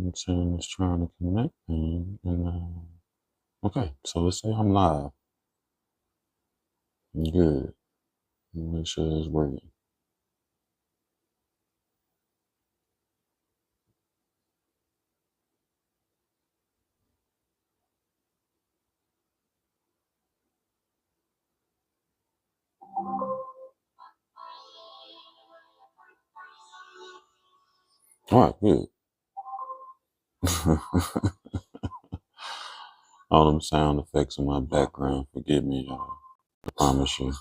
I'm saying it's trying to connect okay, so let's say I'm live. Good. Make sure it's working. All right, good. All them sound effects in my background. Forgive me, y'all. I promise you.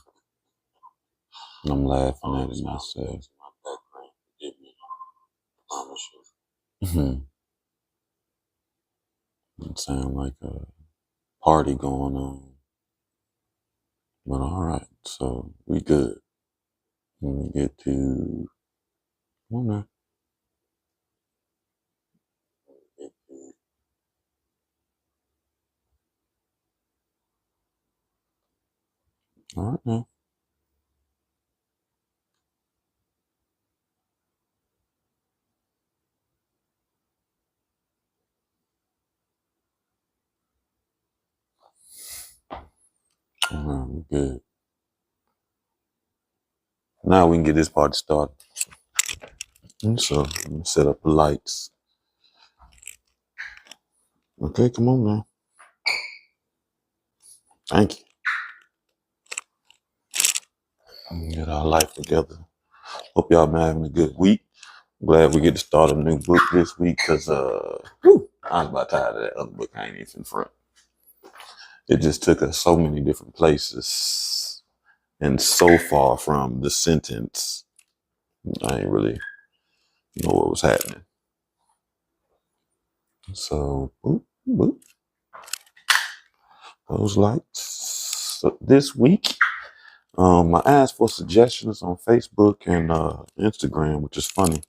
I'm laughing at it myself. It sound like a party going on. But all right, so we good. Let me get to one more. All right now. All right, we good. Now we can get this party started. And so let me set up the lights. Okay, come on now. Thank you. Get our life together. Hope y'all been having a good week. Glad we get to start a new book this week because I was about tired of that other book I ain't even front. It just took us so many different places and so far from the sentence. I ain't really know what was happening. So boop, boop. Those lights. So this week, I asked for suggestions on Facebook and Instagram, which is funny.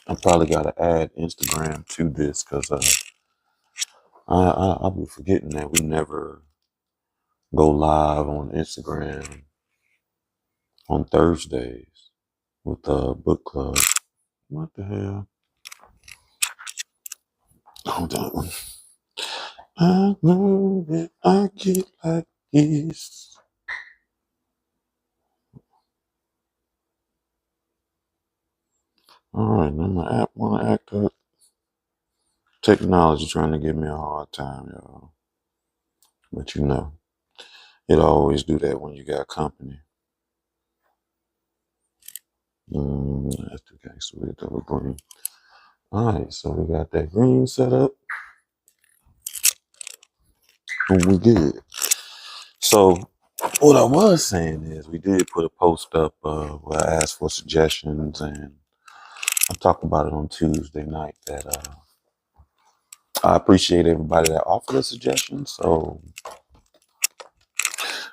I probably got to add Instagram to this because I'll be forgetting that we never go live on Instagram on Thursdays with the book club. What the hell? Oh, that one. I know that I get like this. All right, now my app want to act up. Technology trying to give me a hard time, y'all. But you know, it always do that when you got company. That's okay. So we double green. All right, so we got that green set up. And we good. So what I was saying is we did put a post up where I asked for suggestions, and I talked about it on Tuesday night that I appreciate everybody that offered a suggestion. So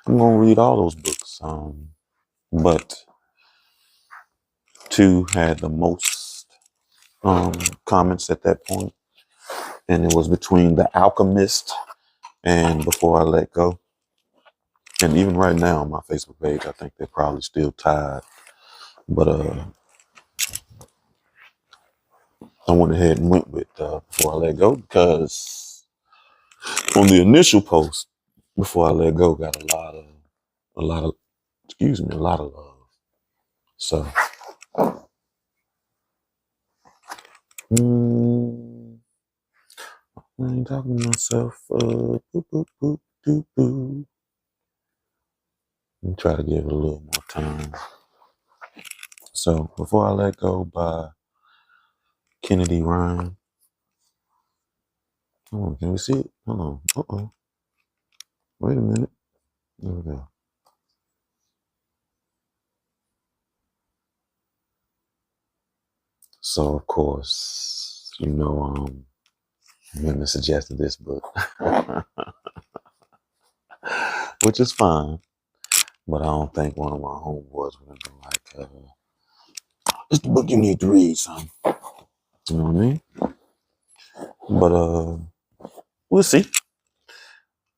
I'm gonna read all those books. But two had the most comments at that point, and it was between The Alchemist and Before I Let Go. And even right now on my Facebook page, I think they're probably still tied. But I went ahead and went with Before I Let Go because on the initial post, Before I Let Go got a lot of, a lot of love. So, I ain't talking to myself. Boop, boop, boop, doop, boop. Let me try to give it a little more time. So, Before I Let Go by Kennedy Ryan. Hold on, can we see it? Hold on. Uh-oh. Wait a minute. There we go. So, of course, women suggested this book, which is fine. But I don't think one of my homeboys would have been like, it's the book you need to read, son. You know what I mean? But we'll see.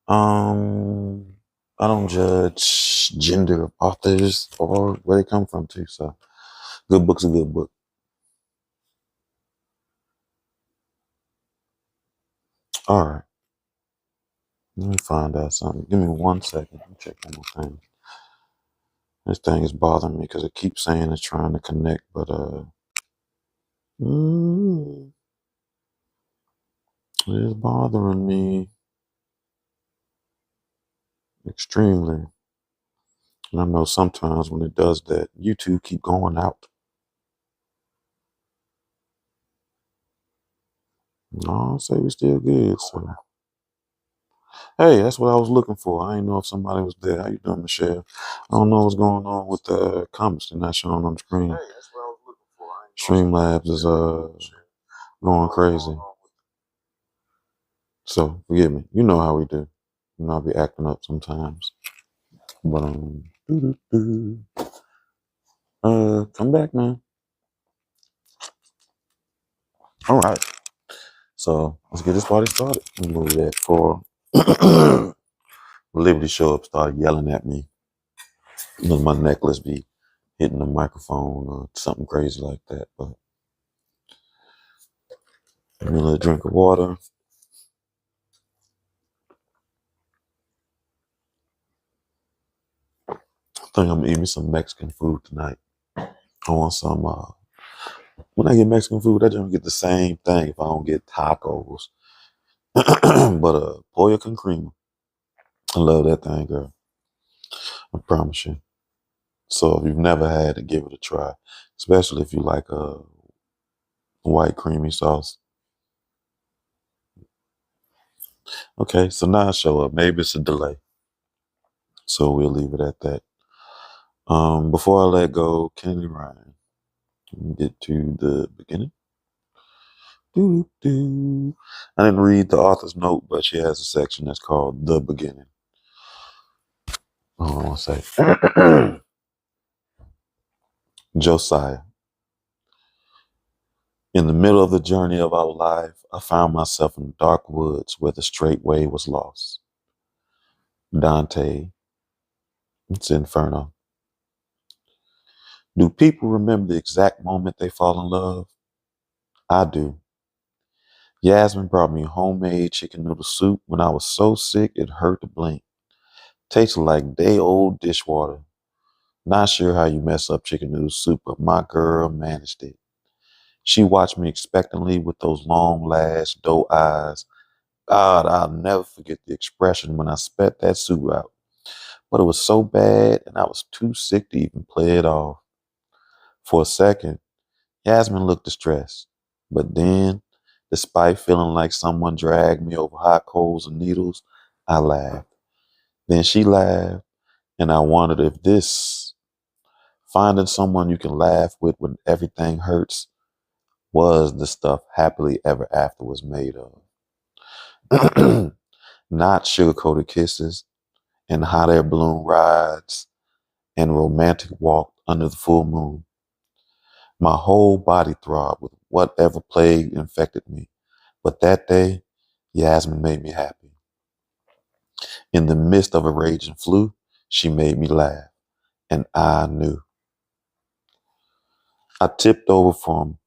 I don't judge gender of authors or where they come from too. So good book's a good book. All right. Let me find out something. Give me 1 second. Let me check one more thing. This thing is bothering me because it keeps saying it's trying to connect, but mm, it is bothering me extremely. And I know sometimes when it does that, YouTube keep going out. No, I'll say we still good. So, hey, that's what I was looking for. I didn't know if somebody was there. How you doing, Michelle? I don't know what's going on with the comments. They're not showing on the screen. Streamlabs is going crazy. So forgive me. You know how we do. You know I'll be acting up sometimes. But come back now. All right. So let's get this party started. Let me move that for Liberty show up, started yelling at me. Because my necklace be hitting the microphone or something crazy like that. But give me a little drink of water. I think I'm eating some Mexican food tonight. I want some when I get Mexican food, I don't get the same thing if I don't get tacos. But pollo con crema. I love that thing, girl. I promise you. So if you've never had it, give it a try. Especially if you like white creamy sauce. Okay, so now I show up. Maybe it's a delay. So we'll leave it at that. Before I let go, Kenny Ryan. Get to the beginning. Doo-doo-doo. I didn't read the author's note, but she has a section that's called The Beginning. Hold on one second. Josiah. In the middle of the journey of our life, I found myself in dark woods where the straight way was lost. Dante. It's Inferno. Do people remember the exact moment they fall in love? I do. Yasmin brought me homemade chicken noodle soup when I was so sick it hurt to blink. Tasted like day-old dishwater. Not sure how you mess up chicken noodle soup, but my girl managed it. She watched me expectantly with those long-lashed doe eyes. God, I'll never forget the expression when I spat that soup out. But it was so bad, and I was too sick to even play it off. For a second, Yasmin looked distressed. But then, despite feeling like someone dragged me over hot coals and needles, I laughed. Then she laughed, and I wondered if this, finding someone you can laugh with when everything hurts, was the stuff happily ever after was made of. Not sugar-coated kisses and hot air balloon rides and romantic walk under the full moon. My whole body throbbed with whatever plague infected me. But that day, Yasmin made me happy. In the midst of a raging flu, she made me laugh. And I knew. I tipped over from,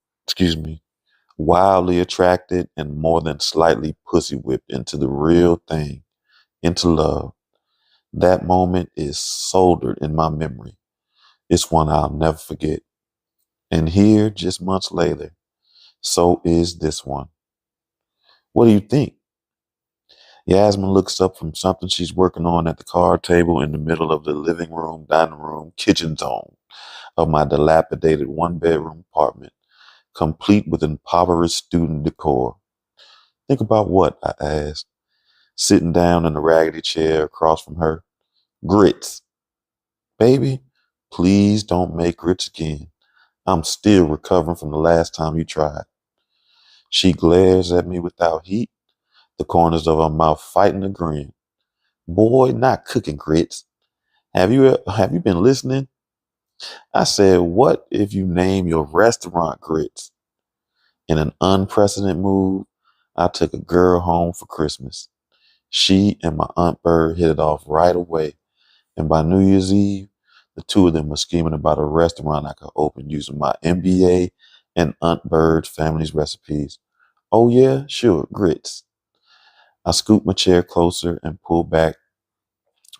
wildly attracted and more than slightly pussy whipped into the real thing, into love. That moment is soldered in my memory. It's one I'll never forget. And here, just months later, so is this one. What do you think? Yasmin looks up from something she's working on at the card table in the middle of the living room, dining room, kitchen zone of my dilapidated one-bedroom apartment, complete with impoverished student decor. Think about what? I asked, sitting down in a raggedy chair across from her. Grits. Baby, please don't make grits again. I'm still recovering from the last time you tried. She glares at me without heat, the corners of her mouth fighting a grin. Boy, not cooking grits. Have you been listening? I said, what if you name your restaurant grits? In an unprecedented move, I took a girl home for Christmas. She and my Aunt Bird hit it off right away. And by New Year's Eve, the two of them were scheming about a restaurant I could open using my MBA and Aunt Bird's family's recipes. Oh yeah, sure, grits. I scooped my chair closer and pulled back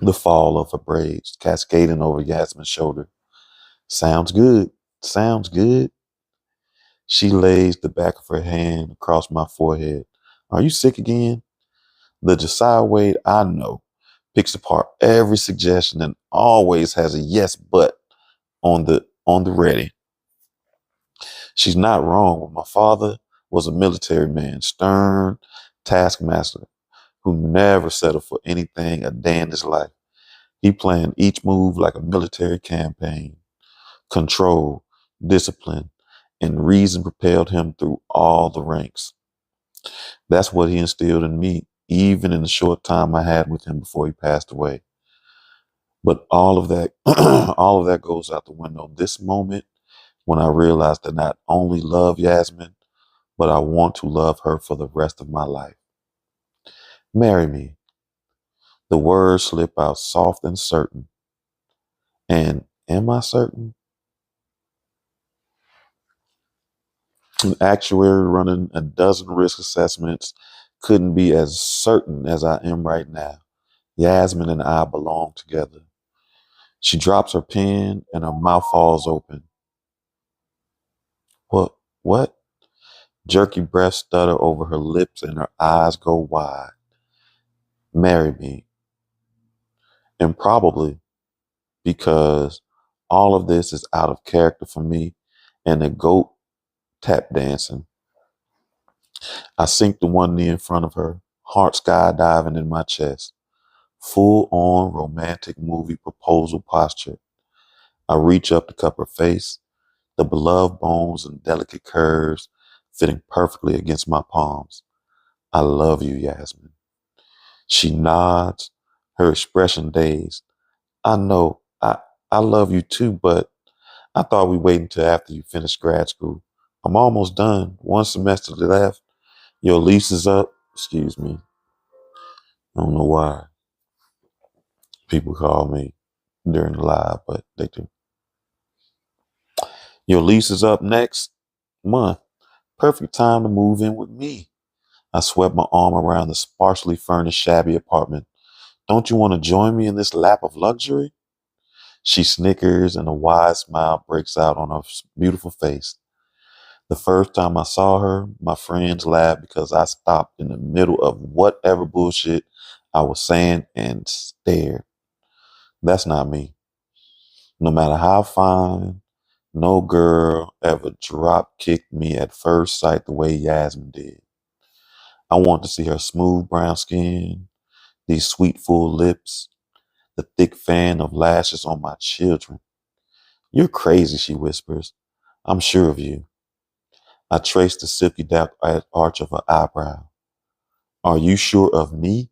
the fall of her braids, cascading over Yasmin's shoulder. Sounds good. Sounds good. She lays the back of her hand across my forehead. Are you sick again? The Josiah Wade I know picks apart every suggestion and always has a yes but on the ready. She's not wrong. My father was a military man, stern taskmaster who never settled for anything a day in his life. He planned each move like a military campaign. Control, discipline, and reason propelled him through all the ranks. That's what he instilled in me, even in the short time I had with him before he passed away. But all of that, all of that goes out the window. This moment, when I realized that not only love Yasmin, but I want to love her for the rest of my life. Marry me. The words slip out soft and certain. And am I certain? An actuary running a dozen risk assessments couldn't be as certain as I am right now. Yasmin and I belong together. She drops her pen and her mouth falls open. What? What? Jerky breaths stutter over her lips and her eyes go wide. Marry me. And probably because all of this is out of character for me and the goat tap dancing. I sink to one knee in front of her, heart skydiving in my chest. Full on romantic movie proposal posture. I reach up to cup her face, the beloved bones and delicate curves fitting perfectly against my palms. I love you, Yasmin. She nods, her expression dazed. I know, I love you too, but I thought we'd wait until after you finish grad school. I'm almost done. One semester left. Your lease is up. Excuse me. I don't know why people call me during the live, but they do. Your lease is up next month. Perfect time to move in with me. I swept my arm around the sparsely furnished, shabby apartment. Don't you want to join me in this lap of luxury? She snickers and a wide smile breaks out on her beautiful face. The first time I saw her, my friends laughed because I stopped in the middle of whatever bullshit I was saying and stared. That's not me. No matter how fine, no girl ever drop kicked me at first sight the way Yasmin did. I want to see her smooth brown skin, these sweet full lips, the thick fan of lashes on my children. You're crazy, she whispers. I'm sure of you. I trace the silky dark arch of her eyebrow. Are you sure of me?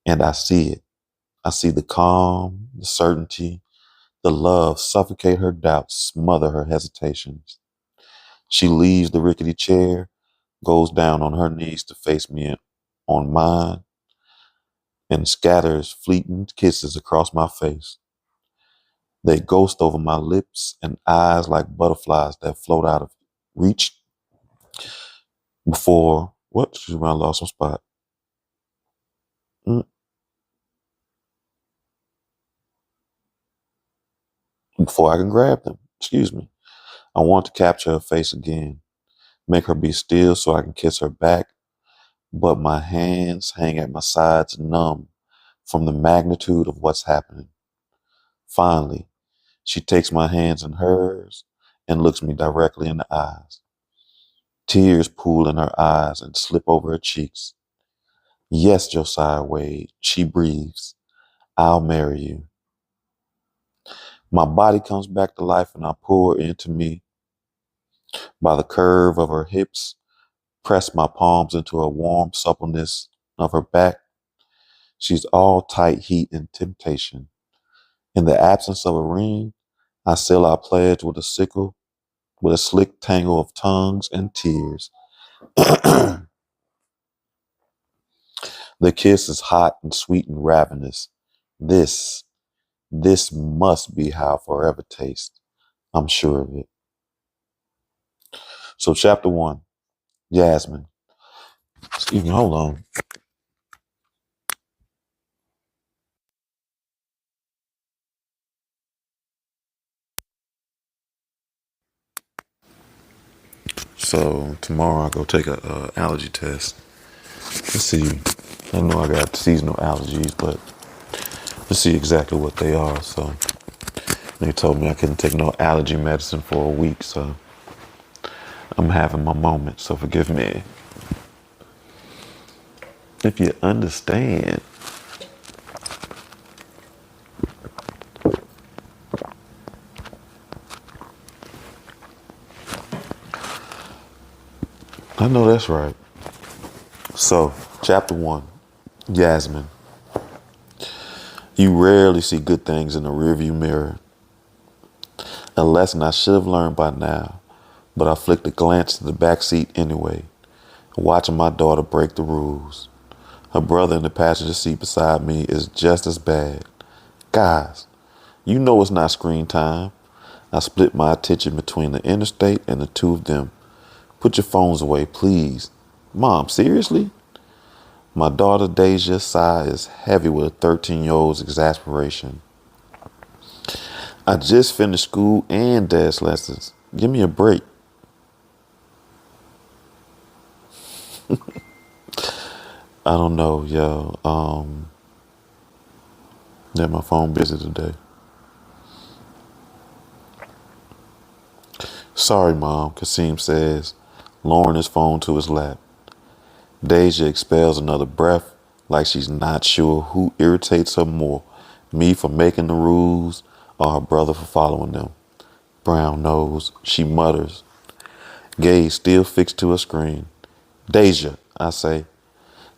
And I see it. I see the calm, the certainty, the love suffocate her doubts, smother her hesitations. She leaves the rickety chair, goes down on her knees to face me on mine, and scatters fleeting kisses across my face. They ghost over my lips and eyes like butterflies that float out of reach before, what? Excuse me, I lost my spot. Mm. Before I can grab them. Excuse me. I want to capture her face again, make her be still so I can kiss her back, but my hands hang at my sides numb from the magnitude of what's happening. Finally, she takes my hands in hers and looks me directly in the eyes. Tears pool in her eyes and slip over her cheeks. Yes, Josiah Wade, she breathes. I'll marry you. My body comes back to life and I pull her into me by the curve of her hips, press my palms into her warm suppleness of her back. She's all tight heat and temptation. In the absence of a ring, I seal our pledge with a sickle, with a slick tangle of tongues and tears. The kiss is hot and sweet and ravenous. This, this must be how forever tastes. I'm sure of it. So chapter 1, Yasmin. Excuse me, hold on. So tomorrow I go take a allergy test. Let's see. I know I got seasonal allergies, but let's see exactly what they are. So they told me I couldn't take no allergy medicine for a week. So I'm having my moment. So forgive me. If you understand. I know that's right. So, chapter 1, Yasmin. You rarely see good things in the rearview mirror. A lesson I should have learned by now, but I flicked a glance to the back seat anyway, watching my daughter break the rules. Her brother in the passenger seat beside me is just as bad. Guys, you know it's not screen time. I split my attention between the interstate and the two of them. Put your phones away, please. Mom, seriously? My daughter Deja's sigh is heavy with a 13-year-old's exasperation. I just finished school and dance lessons. Give me a break. I don't know, yo. Yeah, my phone busy today. Sorry, Mom, Kasim says, lowering his phone to his lap. Deja expels another breath like she's not sure who irritates her more, me for making the rules or her brother for following them. Brown nose, she mutters, gaze still fixed to her screen. Deja, I say,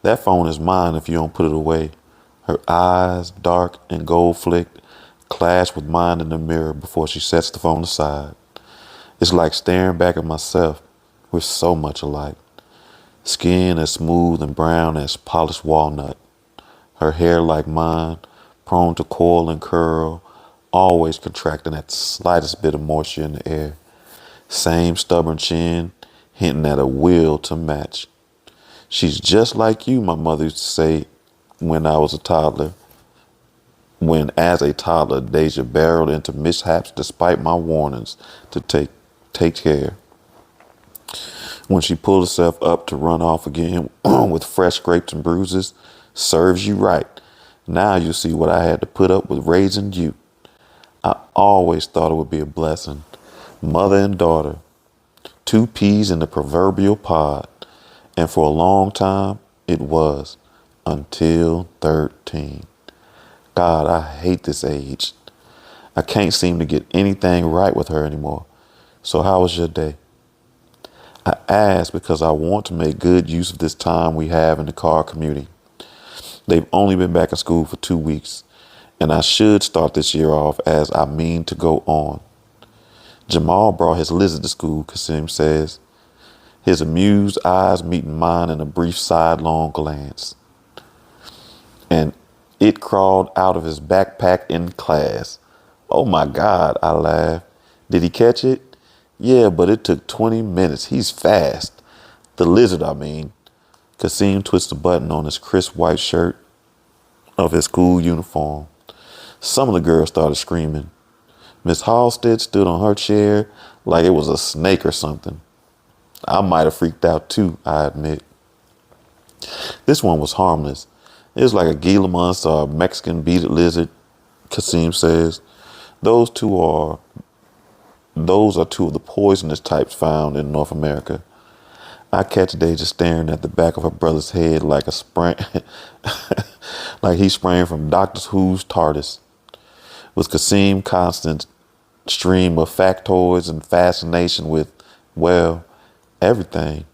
that phone is mine if you don't put it away. Her eyes, dark and gold flicked, clash with mine in the mirror before she sets the phone aside. It's like staring back at myself. We're so much alike. Skin as smooth and brown as polished walnut. Her hair like mine, prone to coil and curl, always contracting at the slightest bit of moisture in the air. Same stubborn chin, hinting at a will to match. She's just like you, my mother used to say when I was a toddler. When, as a toddler, Deja barreled into mishaps despite my warnings to take care. When she pulled herself up to run off again with fresh scrapes and bruises, serves you right. Now you see what I had to put up with raising you. I always thought it would be a blessing. Mother and daughter, two peas in the proverbial pod. And for a long time, it was. Until 13. God, I hate this age. I can't seem to get anything right with her anymore. So how was your day? I ask because I want to make good use of this time we have in the car commuting. They've only been back in school for 2 weeks, and I should start this year off as I mean to go on. Jamal brought his lizard to school, Kasim says, his amused eyes meeting mine in a brief sidelong glance. And it crawled out of his backpack in class. Oh my God, I laughed. Did he catch it? Yeah, but it took 20 minutes. He's fast. The lizard, I mean. Kasim twists the button on his crisp white shirt of his school uniform. Some of the girls started screaming. Miss Halstead stood on her chair like it was a snake or something. I might have freaked out too, I admit. This one was harmless. It was like a Gila monster or a Mexican beaded lizard, Kasim says. Those are two of the poisonous types found in North America. I catch Deja staring at the back of her brother's head like like he sprang from Doctor Who's TARDIS. With Kasim constant stream of factoids and fascination with, well, everything.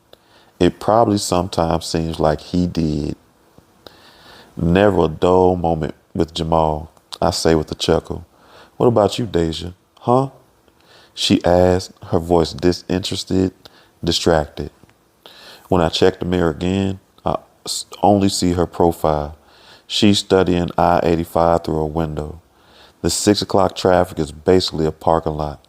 It probably sometimes seems like he did. Never a dull moment with Jamal, I say with a chuckle. What about you, Deja? Huh? She asked, her voice disinterested, distracted. When I check the mirror again, I only see her profile. She's studying I-85 through a window. The 6 o'clock traffic is basically a parking lot.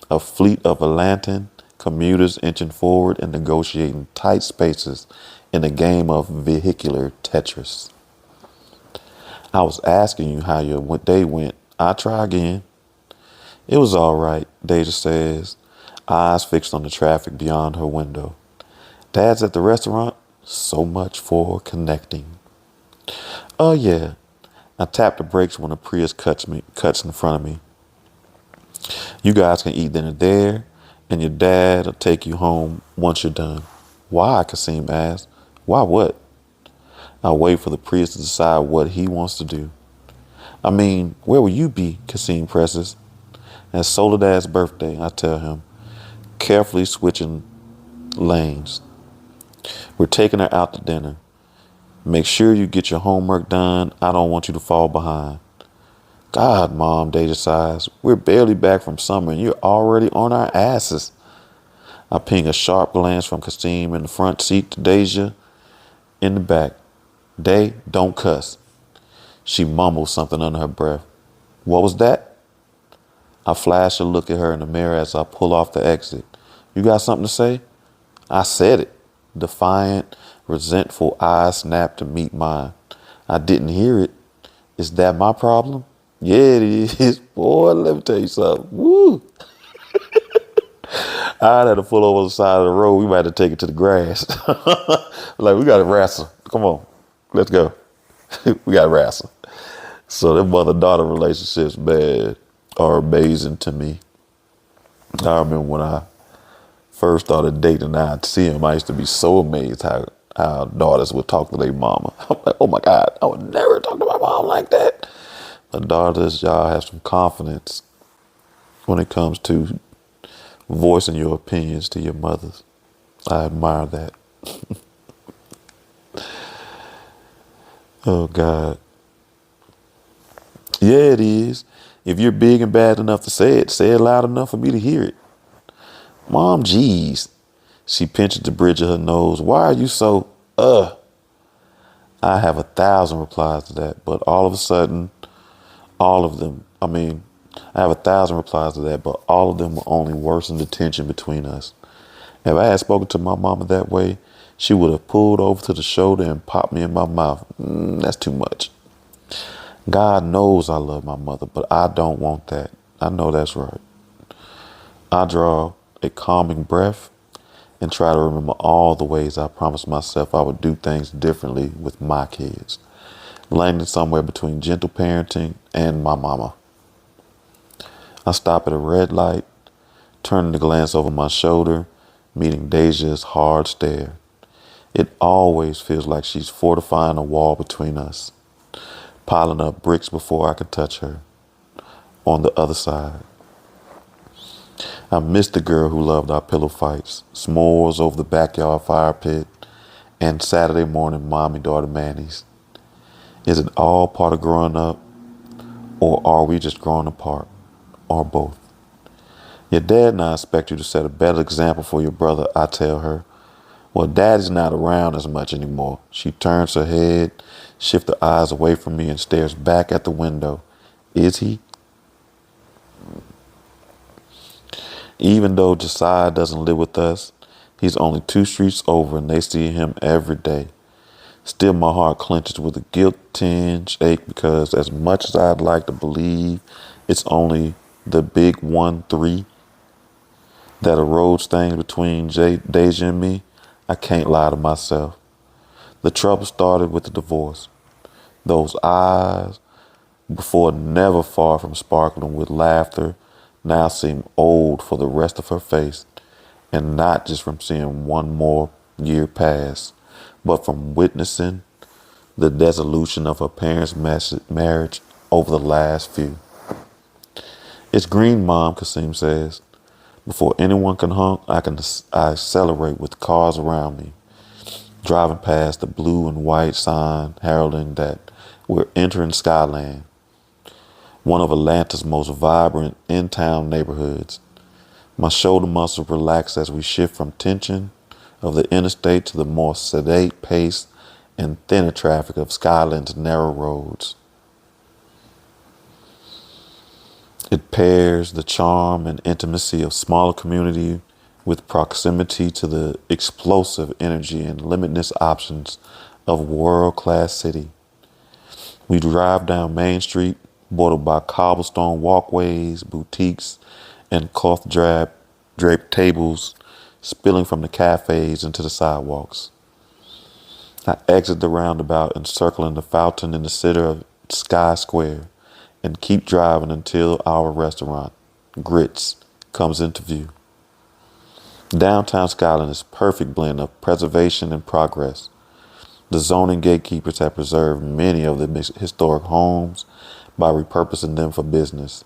A fleet of Atlantan commuters inching forward and negotiating tight spaces in a game of vehicular Tetris. I was asking you how your day went. I'll try again. It was all right, Deja says. eyes fixed on the traffic beyond her window. Dad's at the restaurant? So much for connecting. Oh yeah. I tap the brakes when a Prius cuts in front of me. You guys can eat dinner there, and your dad will take you home once you're done. Why? Kasim asked. Why what? I wait for the Prius to decide what he wants to do. I mean, where will you be? Kasim presses. At Soledad's birthday, I tell him, carefully switching lanes. We're taking her out to dinner. Make sure you get your homework done. I don't want you to fall behind. God, Mom, Deja sighs. We're barely back from summer and you're already on our asses. I ping a sharp glance from Kasim in the front seat to Deja in the back. Day, don't cuss. She mumbles something under her breath. What was that? I flash a look at her in the mirror as I pull off the exit. You got something to say? I said it. Defiant, resentful eyes snapped to meet mine. I didn't hear it. Is that my problem? Yeah, it is. Boy, let me tell you something. Woo. I'd have to pull over the side of the road. We might have to take it to the grass. Like, we got to wrestle. Come on. Let's go. We got to wrestle. So them mother-daughter relationships, man, are amazing to me. I remember when I first started dating, I'd see him. I used to be so amazed how daughters would talk to their mama. I'm like, oh my God, I would never talk to my mom like that. But daughters, y'all have some confidence when it comes to voicing your opinions to your mothers. I admire that. Oh God. Yeah, it is. If you're big and bad enough to say it loud enough for me to hear it. Mom, geez. She pinches the bridge of her nose. Why are you so, I have 1,000 replies to that, but all of a sudden, all of them, I have 1,000 replies to that, but all of them will only worsen the tension between us. If I had spoken to my mama that way, she would have pulled over to the shoulder and popped me in my mouth. That's too much. God knows I love my mother, but I don't want that. I know that's right. I draw a calming breath and try to remember all the ways I promised myself I would do things differently with my kids, landing somewhere between gentle parenting and my mama. I stop at a red light, turning to glance over my shoulder, meeting Deja's hard stare. It always feels like she's fortifying a wall between us, piling up bricks before I can touch her. On the other side, I miss the girl who loved our pillow fights, s'mores over the backyard fire pit, and Saturday morning mommy-daughter manis. Is it all part of growing up, or are we just growing apart, or both? Your dad and I expect you to set a better example for your brother, I tell her. Well, Daddy's not around as much anymore. She turns her head, shifts her eyes away from me, and stares back at the window. Is he? Even though Josiah doesn't live with us, he's only 2 streets over and they see him every day. Still, my heart clenches with a guilt tinge ache because as much as I'd like to believe it's only the big 1-3 that erodes things between Deja and me, I can't lie to myself. The trouble started with the divorce. Those eyes, before never far from sparkling with laughter, now seem old for the rest of her face, and not just from seeing one more year pass, but from witnessing the dissolution of her parents' marriage over the last few. It's green, Mom, Kasim says. Before anyone can honk, I accelerate with cars around me, driving past the blue and white sign heralding that we're entering Skyland, one of Atlanta's most vibrant in-town neighborhoods. My shoulder muscles relax as we shift from tension of the interstate to the more sedate pace and thinner traffic of Skyland's narrow roads. It pairs the charm and intimacy of smaller community with proximity to the explosive energy and limitless options of a world-class city. We drive down Main Street, bordered by cobblestone walkways, boutiques, and cloth-draped draped tables spilling from the cafes into the sidewalks. I exit the roundabout, encircling the fountain in the center of Sky Square, and keep driving until our restaurant, Grits, comes into view. Downtown Skyline is a perfect blend of preservation and progress. The zoning gatekeepers have preserved many of the historic homes by repurposing them for business.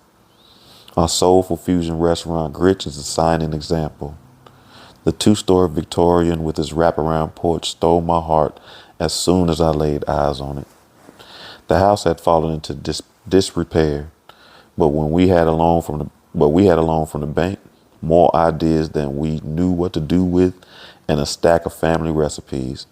Our soulful fusion restaurant, Grits, is a shining example. The two-story Victorian with its wraparound porch stole my heart as soon as I laid eyes on it. The house had fallen into disrepair, but we had a loan from the bank, more ideas than we knew what to do with, and a stack of family recipes.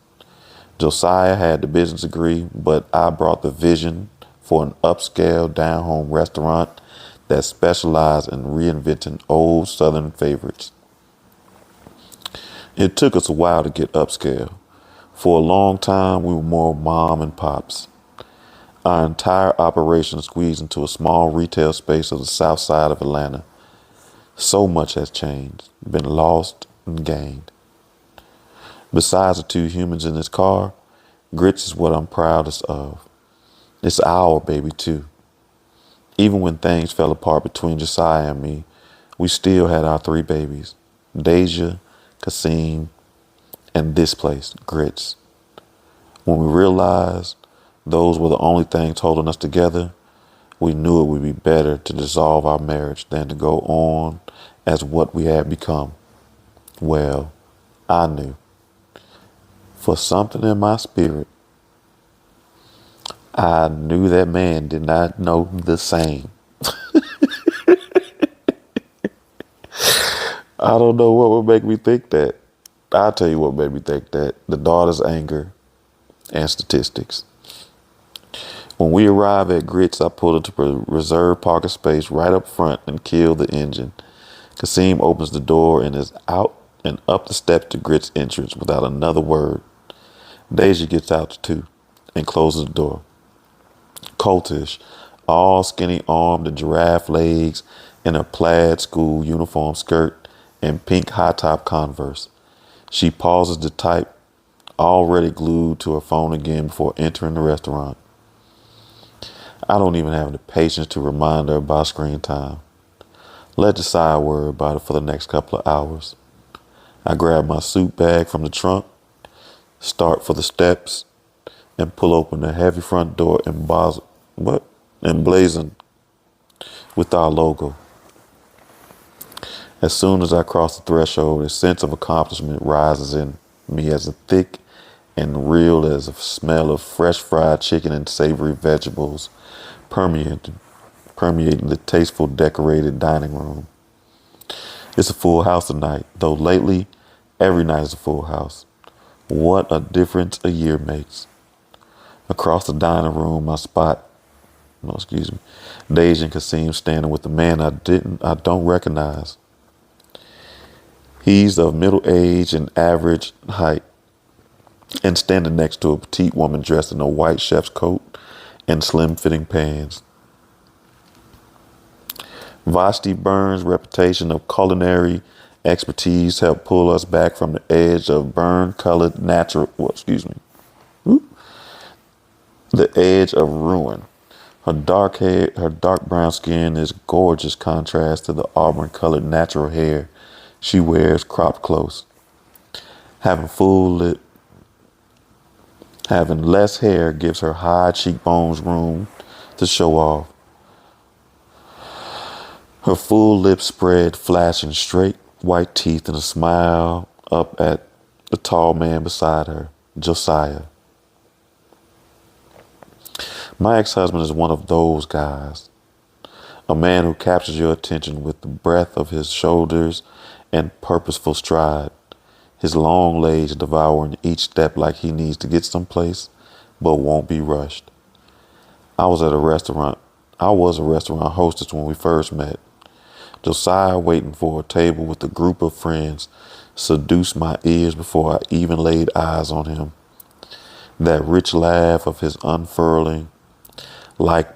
Josiah had the business degree, but I brought the vision for an upscale down-home restaurant that specialized in reinventing old Southern favorites. It took us a while to get upscale. For a long time, we were more mom and pops. Our entire operation squeezed into a small retail space of the south side of Atlanta. So much has changed, been lost and gained. Besides the two humans in this car, Grits is what I'm proudest of. It's our baby too. Even when things fell apart between Josiah and me, we still had our three babies, Deja, Kasim, and this place, Grits. When we realized those were the only things holding us together, we knew it would be better to dissolve our marriage than to go on as what we had become. Well, I knew. For something in my spirit, I knew that man did not know the same. I don't know what would make me think that. I'll tell you what made me think that. The daughter's anger and statistics. When we arrive at Grits, I pull into a reserved parking space right up front and kill the engine. Kasim opens the door and is out and up the steps to Grits' entrance without another word. Deja gets out too and closes the door. Coltish, all skinny-armed and giraffe legs in a plaid school uniform skirt and pink high-top Converse. She pauses to type, already glued to her phone again before entering the restaurant. I don't even have the patience to remind her about screen time. Let Josiah worry about it for the next couple of hours. I grab my suit bag from the trunk, start for the steps, and pull open the heavy front door emblazoned with our logo. As soon as I cross the threshold, a sense of accomplishment rises in me as thick and real as a smell of fresh fried chicken and savory vegetables permeating the tasteful decorated dining room. It's a full house tonight, though lately every night is a full house. What a difference a year makes. Across the dining room, Deja and Kasim standing with a man I don't recognize. He's of middle age and average height, and standing next to a petite woman dressed in a white chef's coat and slim-fitting pants. Vashti Burns' reputation of culinary expertise helped pull us back from the edge of the edge of ruin. Her dark brown skin is gorgeous contrast to the auburn-colored natural hair she wears cropped close. Having less hair gives her high cheekbones room to show off. Her full lips spread, flashing straight white teeth and a smile up at the tall man beside her, Josiah. My ex-husband is one of those guys. A man who captures your attention with the breadth of his shoulders and purposeful stride, his long legs devouring each step like he needs to get someplace, but won't be rushed. I was a restaurant hostess when we first met. Josiah, waiting for a table with a group of friends, seduced my ears before I even laid eyes on him. That rich laugh of his unfurling like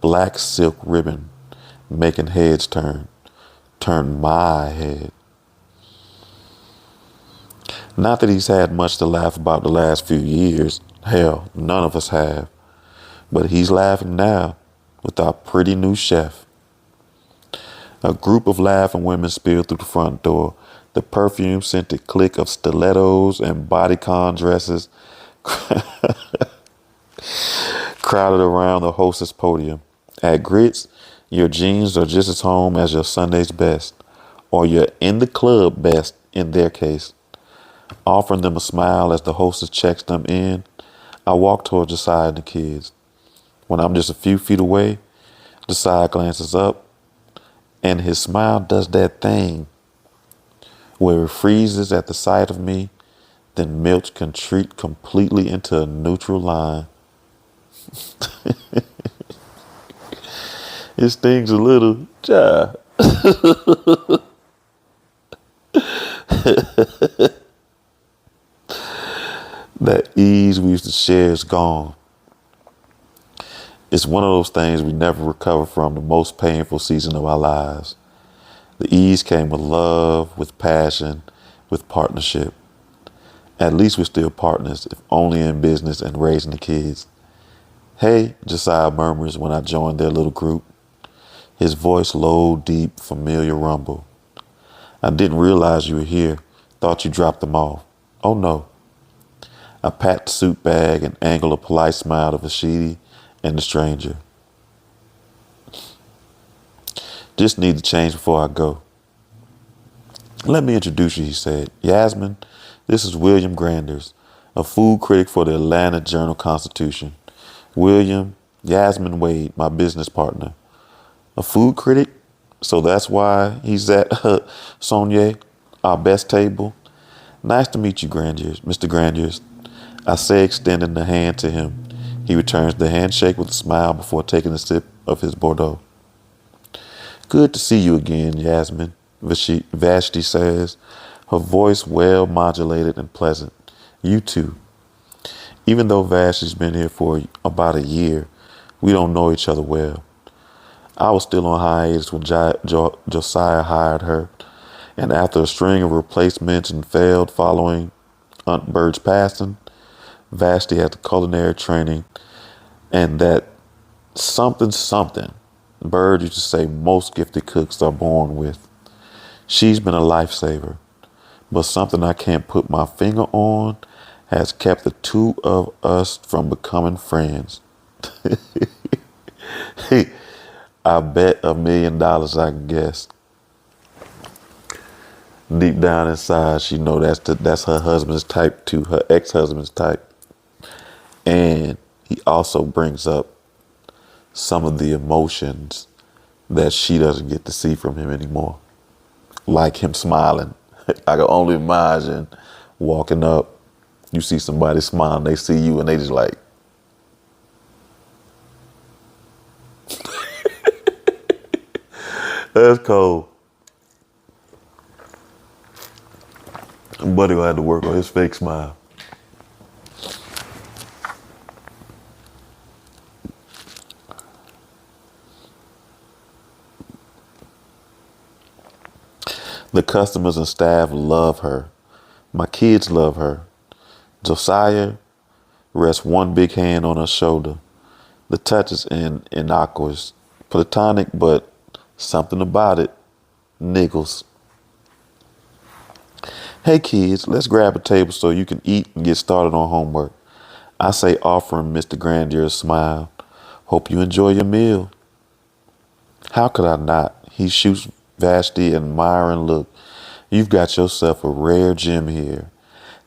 black silk ribbon, making heads turned my head. Not that he's had much to laugh about the last few years. Hell, none of us have. But he's laughing now with our pretty new chef. A group of laughing women spilled through the front door. The perfume-scented clique of stilettos and bodycon dresses crowded around the hostess podium. At Grits, your jeans are just as home as your Sunday's best, or your in the club best in their case. Offering them a smile as the hostess checks them in, I walk towards Josiah and the kids. When I'm just a few feet away, Josiah glances up, and his smile does that thing where it freezes at the sight of me, then melts completely into a neutral line. It stings a little, child. That ease we used to share is gone. It's one of those things we never recover from, the most painful season of our lives. The ease came with love, with passion, with partnership. At least we're still partners, if only in business and raising the kids. Hey, Josiah murmurs when I join their little group. His voice low, deep, familiar rumble. I didn't realize you were here. Thought you dropped them off. Oh no. I pat the suit bag and angle a polite smile to Vashidi and the stranger. Just need to change before I go. Let me introduce you, he said. Yasmin, this is William Granders, a food critic for the Atlanta Journal-Constitution. William, Yasmin Wade, my business partner. A food critic? So that's why he's at Sonia, our best table. Nice to meet you, Granders, Mr. Granders. I say, extending the hand to him. He returns the handshake with a smile before taking a sip of his Bordeaux. Good to see you again, Yasmin, Vashti says, her voice well modulated and pleasant. You too. Even though Vashti's been here for about a year, we don't know each other well. I was still on hiatus when Josiah hired her, and after a string of replacements and failed following Aunt Bird's passing, Vashti had the culinary training and that something Bird used to say most gifted cooks are born with. She's been a lifesaver, but something I can't put my finger on has kept the two of us from becoming friends. I bet $1 million I can guess. Deep down inside, she know that's her husband's type too, her ex-husband's type. And he also brings up some of the emotions that she doesn't get to see from him anymore. Like him smiling. I can only imagine walking up, you see somebody smiling, they see you and they just like, that's cold. Buddy gonna have to work on his fake smile. The customers and staff love her. My kids love her. Josiah rests one big hand on her shoulder. The touch is innocuous, platonic, but something about it niggles. Hey kids, let's grab a table so you can eat and get started on homework. I say, offering Mr. Grandier a smile. Hope you enjoy your meal. How could I not? He shoots Vashti an admiring look. You've got yourself a rare gem here.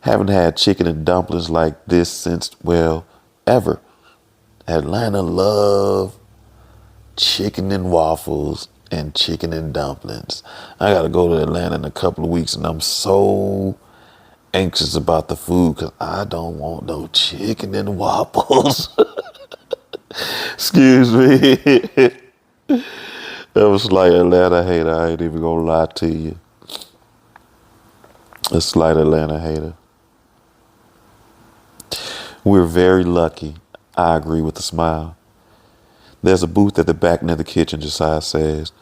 Haven't had chicken and dumplings like this since, well, ever. Atlanta love chicken and waffles and chicken and dumplings. I gotta go to Atlanta in a couple of weeks and I'm so anxious about the food because I don't want no chicken and waffles. Excuse me. That was like Atlanta hater. I ain't even gonna lie to you. A slight Atlanta hater. We're very lucky. I agree with a smile. There's a booth at the back near the kitchen, Josiah says,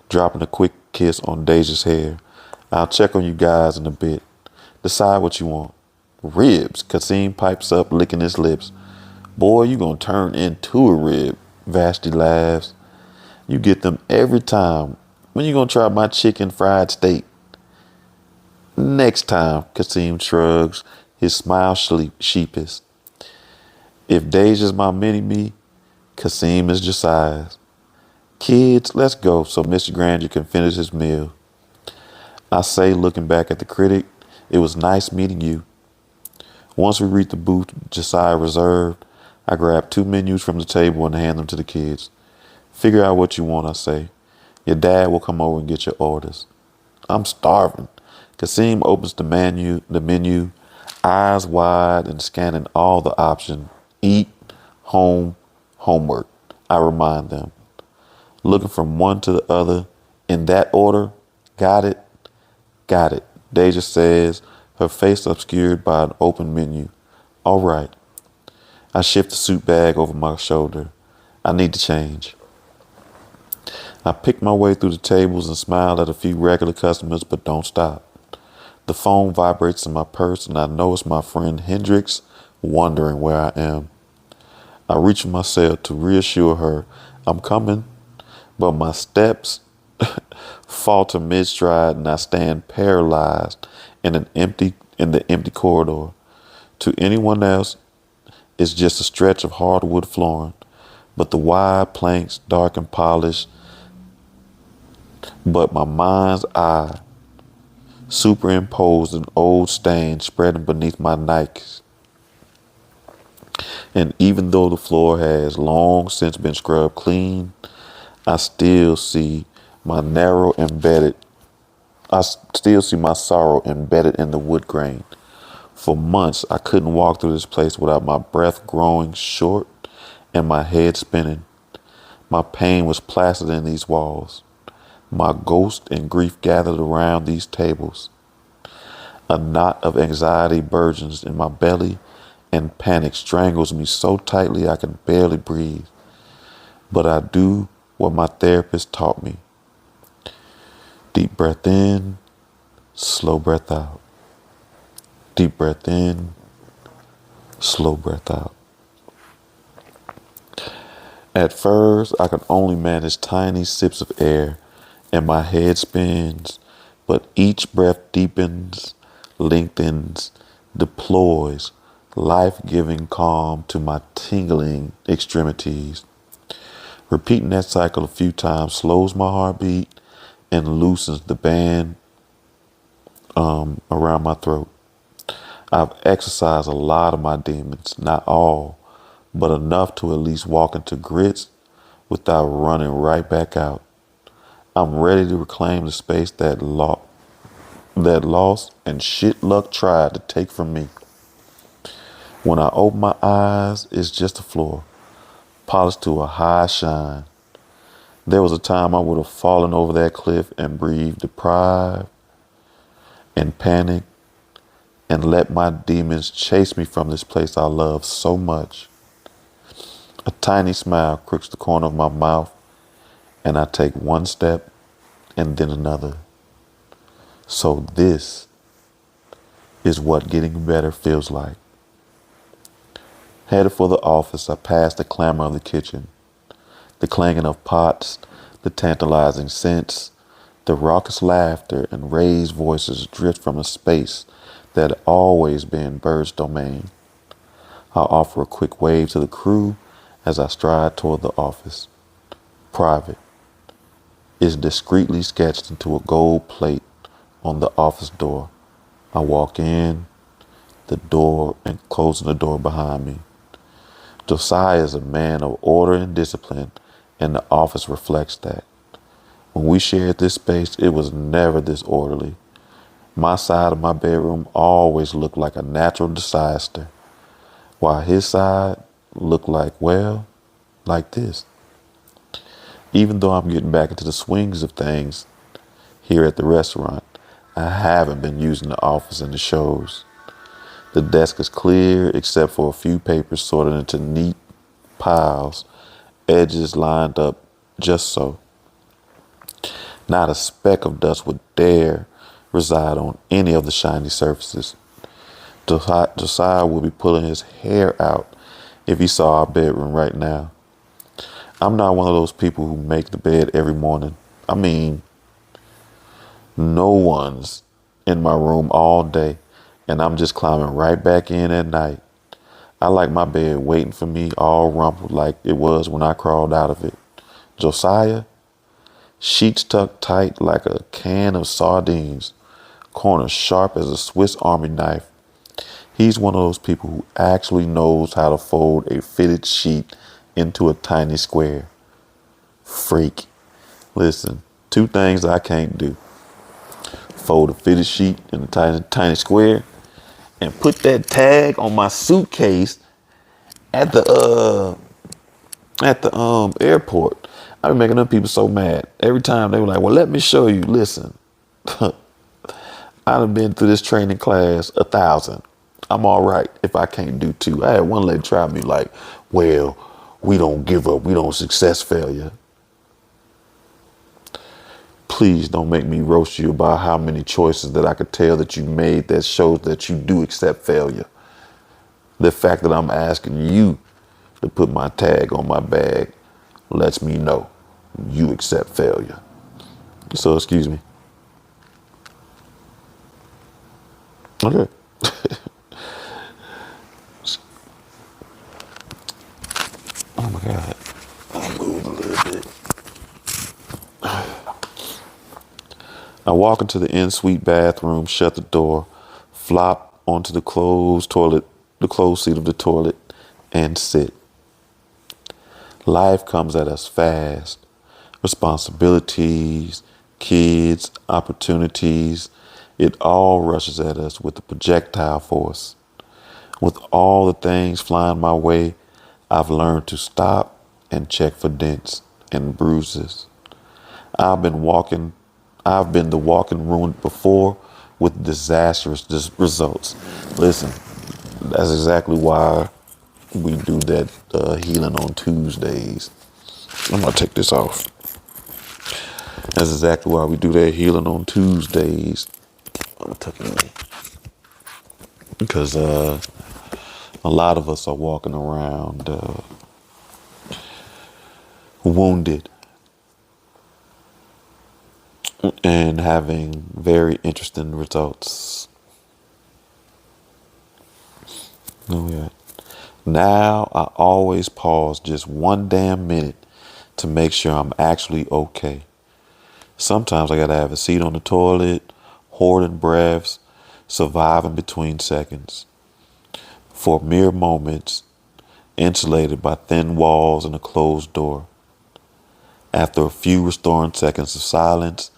dropping a quick kiss on Deja's hair. I'll check on you guys in a bit. Decide what you want. Ribs. Kasim pipes up, licking his lips. Boy, you gonna turn into a rib. Vashti laughs. You get them every time. When you gonna try my chicken fried steak? Next time, Kasim shrugs, his smile sheepish. If Deja's my mini-me, Kasim is Josiah's. Kids, let's go so Mr. Granger can finish his meal. I say, looking back at the critic, it was nice meeting you. Once we reach the booth Josiah reserved, I grab 2 menus from the table and hand them to the kids. Figure out what you want, I say. Your dad will come over and get your orders. I'm starving. Kasim opens the menu, eyes wide and scanning all the options. Eat, home, homework. I remind them. Looking from one to the other, in that order. Got it? Got it. Deja says, her face obscured by an open menu. All right. I shift the suit bag over my shoulder. I need to change. I pick my way through the tables and smile at a few regular customers, but don't stop. The phone vibrates in my purse and I know it's my friend Hendrix wondering where I am. I reach for my cell to reassure her I'm coming, but my steps falter mid-stride and I stand paralyzed in the empty corridor. To anyone else, it's just a stretch of hardwood flooring, but the wide planks, dark and polished, but my mind's eye superimposed an old stain spreading beneath my Nikes. And even though the floor has long since been scrubbed clean, I still see my sorrow embedded in the wood grain. For months, I couldn't walk through this place without my breath growing short and my head spinning. My pain was plastered in these walls. My ghost and grief gathered around these tables. A knot of anxiety burgeons in my belly and panic strangles me so tightly I can barely breathe. But I do what my therapist taught me. Deep breath in, slow breath out. Deep breath in, slow breath out. At first, I could only manage tiny sips of air and my head spins, but each breath deepens, lengthens, deploys life-giving calm to my tingling extremities. Repeating that cycle a few times slows my heartbeat and loosens the band around my throat. I've exercised a lot of my demons, not all, but enough to at least walk into grits without running right back out. I'm ready to reclaim the space that lost and shit luck tried to take from me. When I open my eyes, it's just the floor, polished to a high shine. There was a time I would have fallen over that cliff and breathed deprived and panicked and let my demons chase me from this place I love so much. A tiny smile crooks the corner of my mouth and I take one step and then another. So this is what getting better feels like. Headed for the office, I pass the clamor of the kitchen, the clanging of pots, the tantalizing scents, the raucous laughter and raised voices drift from a space that had always been Bird's domain. I offer a quick wave to the crew as I stride toward the office. Private is discreetly sketched into a gold plate on the office door. I walk in the door and closing the door behind me. Josiah is a man of order and discipline, and the office reflects that. When we shared this space, it was never this orderly. My side of my bedroom always looked like a natural disaster, while his side looked like this. Even though I'm getting back into the swings of things here at the restaurant, I haven't been using the office and the shows. The desk is clear except for a few papers sorted into neat piles, edges lined up just so. Not a speck of dust would dare reside on any of the shiny surfaces. Josiah will be pulling his hair out if he saw our bedroom right now. I'm not one of those people who make the bed every morning. I mean, no one's in my room all day, and I'm just climbing right back in at night. I like my bed waiting for me all rumpled like it was when I crawled out of it. Josiah, sheets tucked tight like a can of sardines, corners sharp as a Swiss Army knife. He's one of those people who actually knows how to fold a fitted sheet into a tiny square. Freak. Listen, two things I can't do. Fold a fitted sheet in a tiny square and put that tag on my suitcase at the airport. I've been making them people so mad. Every time they were like, well, let me show you. Listen, I've been through this training class 1,000. I'm all right if I can't do two. I had one lady try me like, well, we don't give up. We don't success failure. Please don't make me roast you about how many choices that I could tell that you made that shows that you do accept failure. The fact that I'm asking you to put my tag on my bag lets me know you accept failure. So excuse me. Okay. Oh my God. I moved a little bit. I walk into the en-suite bathroom, shut the door, flop onto the closed seat of the toilet, and sit. Life comes at us fast. Responsibilities, kids, opportunities, it all rushes at us with a projectile force. With all the things flying my way, I've learned to stop and check for dents and bruises. I've been the walking ruined before with disastrous results. Listen, that's exactly why we do that healing on Tuesdays. I'm gonna take this off. That's exactly why we do that healing on Tuesdays. I'm tucking it in. Because a lot of us are walking around wounded and having very interesting results. Oh yeah. Now I always pause just one damn minute to make sure I'm actually okay. Sometimes I gotta have a seat on the toilet, hoarding breaths, surviving between seconds. For mere moments, insulated by thin walls and a closed door. After a few restoring seconds of silence,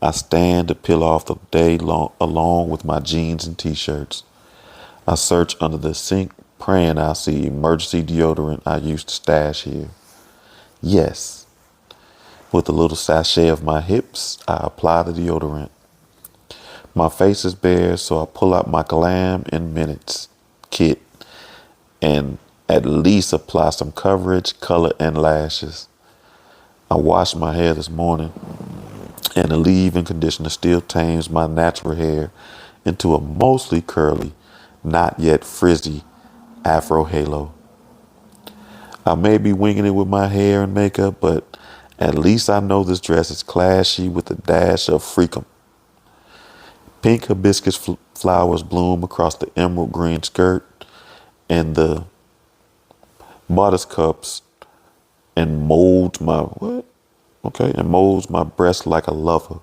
I stand to peel off the day long along with my jeans and t-shirts. I search under the sink, praying I'll see emergency deodorant I used to stash here. Yes. With a little sachet of my hips, I apply the deodorant. My face is bare, so I pull out my Glam in Minutes kit and at least apply some coverage, color, and lashes. I washed my hair this morning, and the leave-in conditioner still tames my natural hair into a mostly curly, not yet frizzy afro halo. I may be winging it with my hair and makeup, but at least I know this dress is classy with a dash of freakum. Pink hibiscus flowers bloom across the emerald green skirt, and the buttercups and molds my breast like a lover.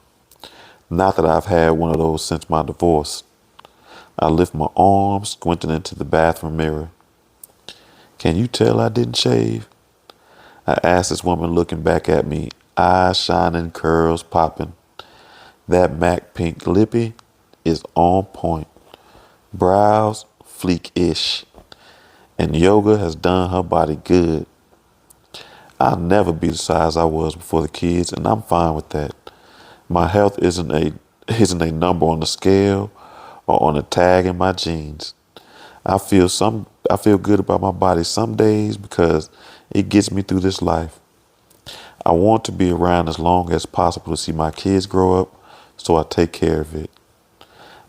Not that I've had one of those since my divorce. I lift my arms, squinting into the bathroom mirror. Can you tell I didn't shave? I asked this woman looking back at me, eyes shining, curls popping. That MAC pink lippy is on point. Brows fleek-ish. And yoga has done her body good. I'll never be the size I was before the kids, and I'm fine with that. My health isn't a number on the scale or on a tag in my jeans. I feel good about my body some days because it gets me through this life. I want to be around as long as possible to see my kids grow up, so I take care of it.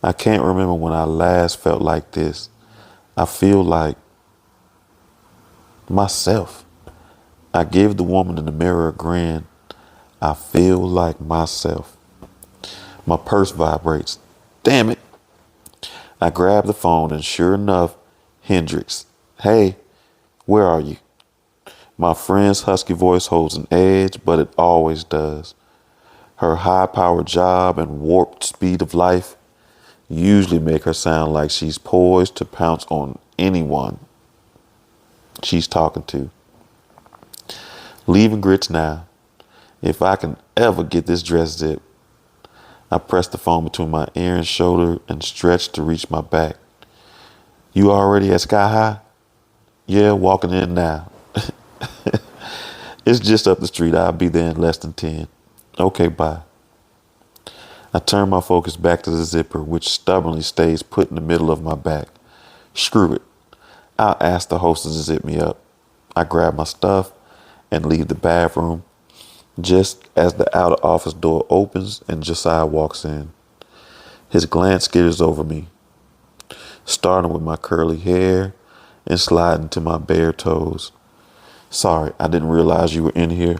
I can't remember when I last felt like this. I feel like myself. I give the woman in the mirror a grin. I feel like myself. My purse vibrates. Damn it. I grab the phone and sure enough, Hendrix. Hey, where are you? My friend's husky voice holds an edge, but it always does. Her high-powered job and warped speed of life usually make her sound like she's poised to pounce on anyone she's talking to. Leaving grits now. If I can ever get this dress zipped. I press the phone between my ear and shoulder and stretch to reach my back. You already at Sky High? Yeah, walking in now. It's just up the street. I'll be there in less than 10. Okay, bye. I turn my focus back to the zipper, which stubbornly stays put in the middle of my back. Screw it. I'll ask the hostess to zip me up. I grab my stuff and leave the bathroom just as the outer office door opens and Josiah walks in. His glance skitters over me, starting with my curly hair and sliding to my bare toes. Sorry, I didn't realize you were in here.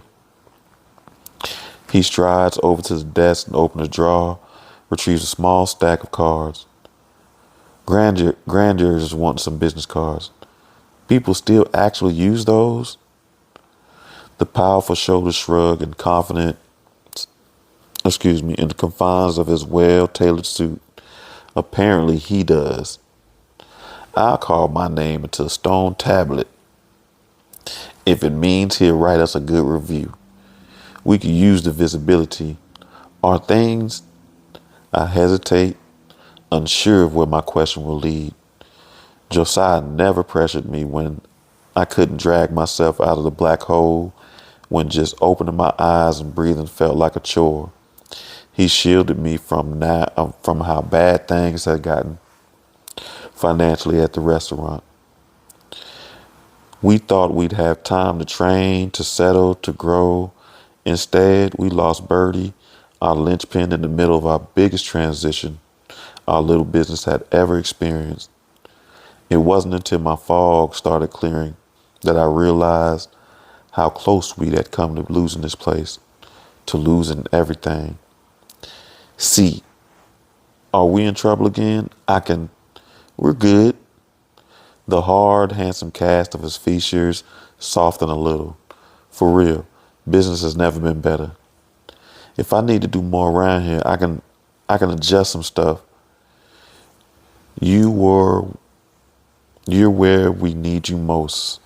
He strides over to the desk and opens a drawer, retrieves a small stack of cards. Grandeur just wants some business cards. People still actually use those? The powerful shoulder shrug and confident, in the confines of his well-tailored suit. Apparently he does. I'll carve my name into a stone tablet if it means he'll write us a good review. We could use the visibility. Are things? I hesitate, unsure of where my question will lead. Josiah never pressured me when I couldn't drag myself out of the black hole, when just opening my eyes and breathing felt like a chore. He shielded me from how bad things had gotten financially at the restaurant. We thought we'd have time to train, to settle, to grow. Instead, we lost Birdie, our linchpin in the middle of our biggest transition our little business had ever experienced. It wasn't until my fog started clearing that I realized how close we had come to losing this place, to losing everything. See, are we in trouble again? We're good. The hard, handsome cast of his features softened a little. For real, business has never been better. If I need to do more around here, I can adjust some stuff. You're where we need you most.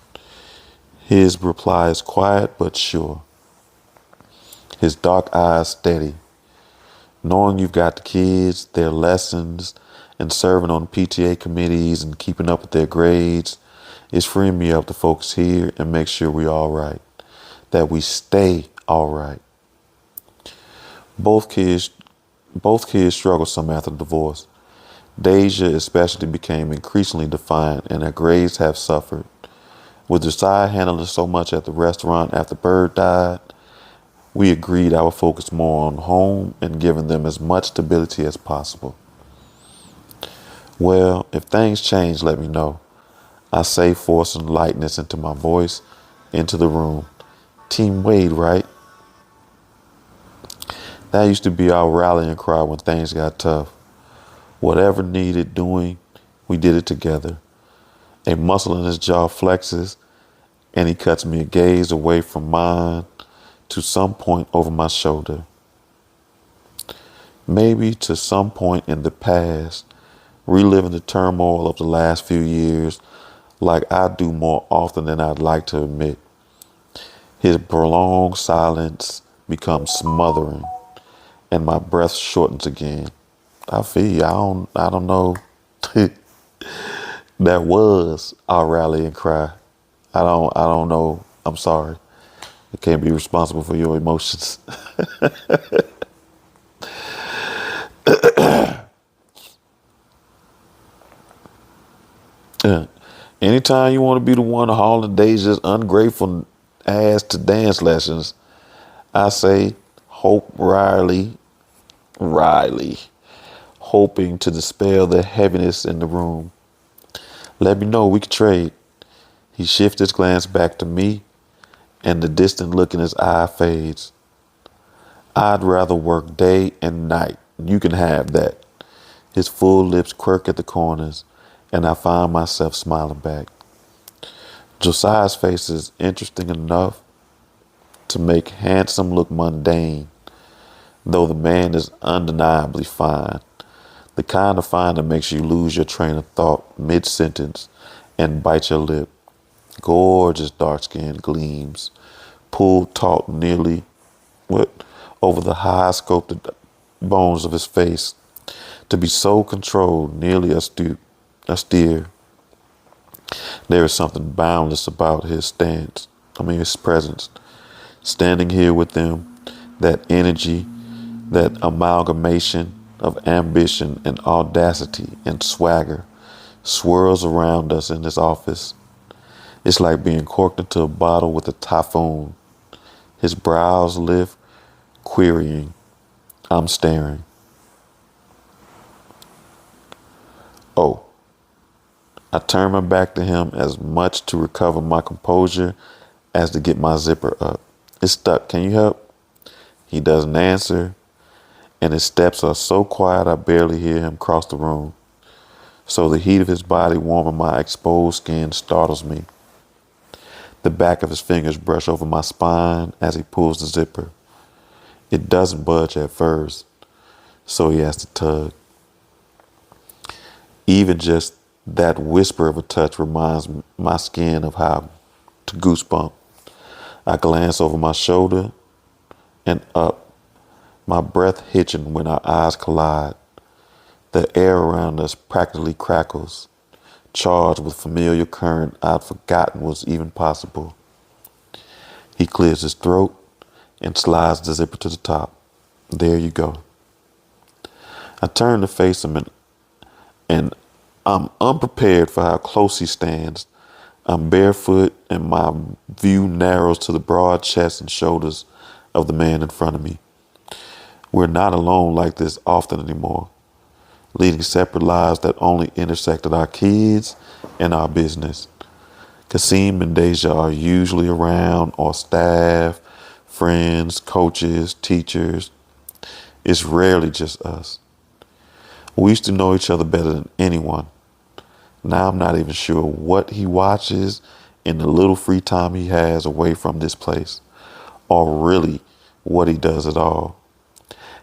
His reply is quiet but sure. His dark eyes steady. Knowing you've got the kids, their lessons, and serving on PTA committees and keeping up with their grades is freeing me up to focus here and make sure we're all right. That we stay all right. Both kids struggled some after the divorce. Deja especially became increasingly defiant, and her grades have suffered. With Josiah handling so much at the restaurant after Bird died, we agreed I would focus more on home and giving them as much stability as possible. Well, if things change, let me know. I say, forcing lightness into my voice, into the room. Team Wade, right? That used to be our rallying cry when things got tough. Whatever needed doing, we did it together. A muscle in his jaw flexes, and he cuts me a gaze away from mine to some point over my shoulder. Maybe to some point in the past, reliving the turmoil of the last few years like I do more often than I'd like to admit. His prolonged silence becomes smothering, and my breath shortens again. I feel you. I don't know. That was our rallying cry. I don't know. I'm sorry. I can't be responsible for your emotions. Anytime you want to be the one hauling Deja's ungrateful ass to dance lessons, I say, Riley, hoping to dispel the heaviness in the room. Let me know, we could trade. He shifts his glance back to me, and the distant look in his eye fades. I'd rather work day and night. You can have that. His full lips quirk at the corners, and I find myself smiling back. Josiah's face is interesting enough to make handsome look mundane, though the man is undeniably fine. The kind of fine that makes you lose your train of thought mid-sentence and bite your lip. Gorgeous dark skin gleams, pulled taut nearly what over the high sculpted bones of his face, to be so controlled, nearly austere. There is something boundless about his presence. Standing here with them, that energy, that amalgamation of ambition and audacity and swagger swirls around us in this office. It's like being corked into a bottle with a typhoon. His brows lift, querying. I'm staring. Oh. I turn my back to him as much to recover my composure as to get my zipper up. It's stuck. Can you help? He doesn't answer, and his steps are so quiet I barely hear him cross the room. So the heat of his body warming my exposed skin startles me. The back of his fingers brush over my spine as he pulls the zipper. It doesn't budge at first, so he has to tug. Even just that whisper of a touch reminds my skin of how to goosebump. I glance over my shoulder and up, my breath hitching when our eyes collide. The air around us practically crackles, charged with familiar current I'd forgotten was even possible. He clears his throat and slides the zipper to the top. There you go. I turn to face him and I'm unprepared for how close he stands. I'm barefoot and my view narrows to the broad chest and shoulders of the man in front of me. We're not alone like this often anymore, leading separate lives that only intersected our kids and our business. Kasim and Deja are usually around, or staff, friends, coaches, teachers. It's rarely just us. We used to know each other better than anyone. Now I'm not even sure what he watches in the little free time he has away from this place, or really what he does at all.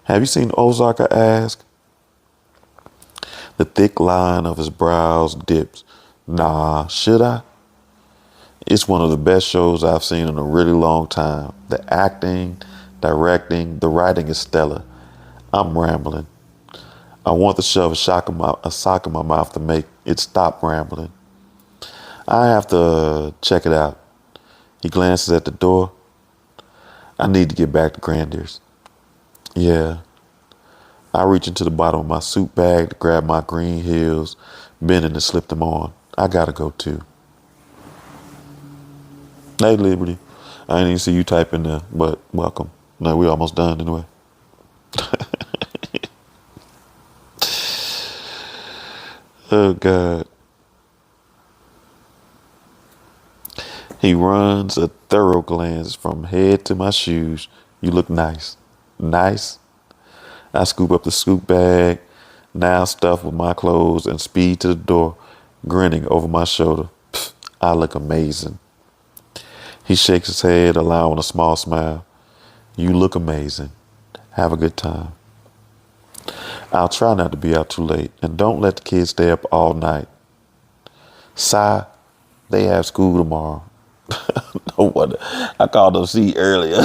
Have you seen Ozark, I ask? The thick line of his brows dips. Nah, should I? It's one of the best shows I've seen in a really long time. The acting, directing, the writing is stellar. I'm rambling. I want to shove a sock in my mouth to make it stop rambling. I have to check it out. He glances at the door. I need to get back to Grandiers. Yeah. I reach into the bottom of my suit bag to grab my green heels, bending to slip them on. I gotta go too. Hey, Liberty. I didn't even see you type in there, but welcome. No, we're almost done anyway. Oh, God. He runs a thorough glance from head to my shoes. You look nice. Nice? I scoop up the scoop bag, now stuffed with my clothes, and speed to the door, grinning over my shoulder. Pfft, I look amazing. He shakes his head, allowing a small smile. You look amazing. Have a good time. I'll try not to be out too late, and don't let the kids stay up all night. Si, they have school tomorrow. No wonder. I called them C earlier.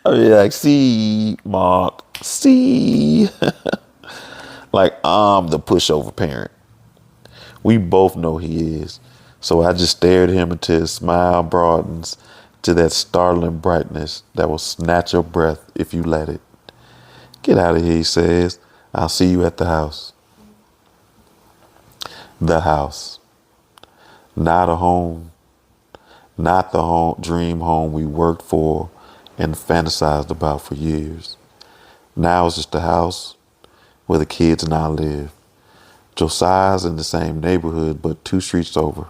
I mean, like, C, Mark, C. Like, I'm the pushover parent. We both know he is. So I just stare at him until his smile broadens to that startling brightness that will snatch your breath if you let it. Get out of here, he says. I'll see you at the house. The house. Not a home. Not the dream home we worked for and fantasized about for years. Now it's just a house where the kids and I live. Josiah's in the same neighborhood, but 2 streets over.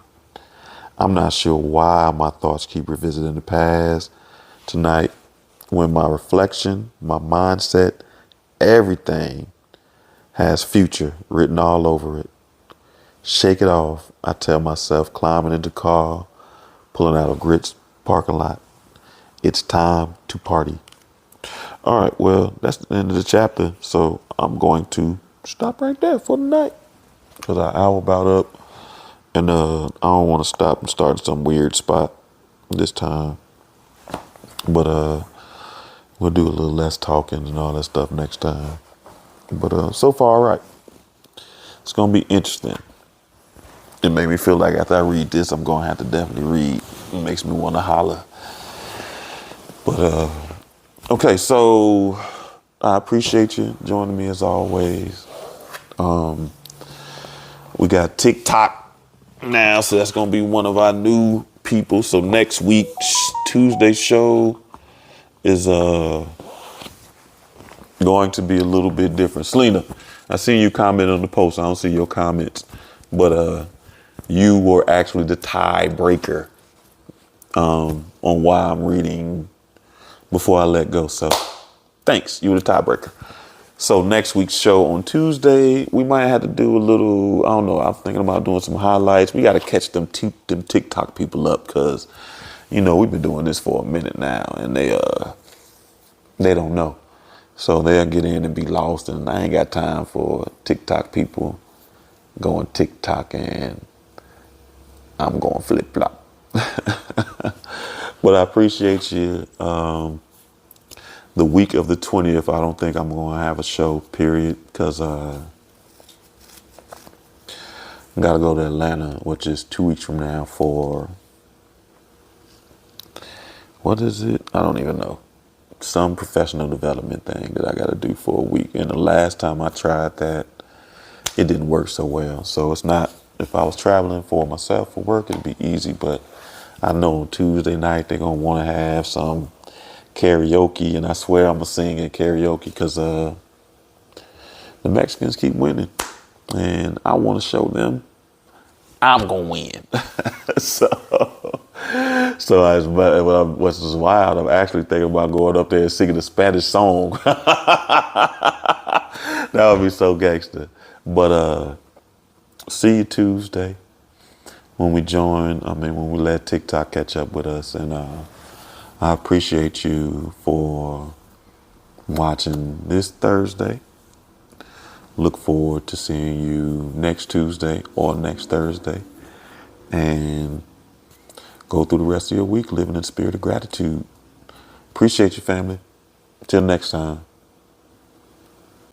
I'm not sure why my thoughts keep revisiting the past tonight when my reflection, my mindset, everything has future written all over it. Shake it off, I tell myself, climbing into the car, pulling out of Grit's parking lot. It's time to party. All right, well, that's the end of the chapter, so I'm going to stop right there for the night because our hour about up, and I don't want to stop and start in some weird spot this time. But we'll do a little less talking and all that stuff next time. But so far, all right. It's gonna be interesting. It made me feel like after I read this, I'm gonna have to definitely read. It makes me want to holler. But okay, so I appreciate you joining me as always. We got TikTok now, so that's gonna be one of our new people. So next week, Tuesday show is going to be a little bit different. Selena, I seen you comment on the post. I don't see your comments, but you were actually the tiebreaker on why I'm reading Before I Let Go. So thanks, you were the tiebreaker. So next week's show on Tuesday, we might have to do a little, I don't know, I'm thinking about doing some highlights. We got to catch them TikTok people up because, we've been doing this for a minute now and they don't know. So they'll get in and be lost, and I ain't got time for TikTok people going TikTok and I'm going flip flop. But I appreciate you. The week of the 20th, I don't think I'm going to have a show, period, because I got to go to Atlanta, which is 2 weeks from now for, what is it? I don't even know. Some professional development thing that I got to do for a week. And the last time I tried that, it didn't work so well. So it's not, if I was traveling for myself for work, it'd be easy. But I know on Tuesday night, they're going to want to have some karaoke. And I swear I'm going to sing at karaoke because the Mexicans keep winning. And I want to show them I'm going to win. What's wild, I'm actually thinking about going up there and singing a Spanish song. That would be so gangster. But see you Tuesday when we let TikTok catch up with us. And I appreciate you for watching this Thursday. Look forward to seeing you next Tuesday or next Thursday. And go through the rest of your week living in the spirit of gratitude. Appreciate you, family. Till next time.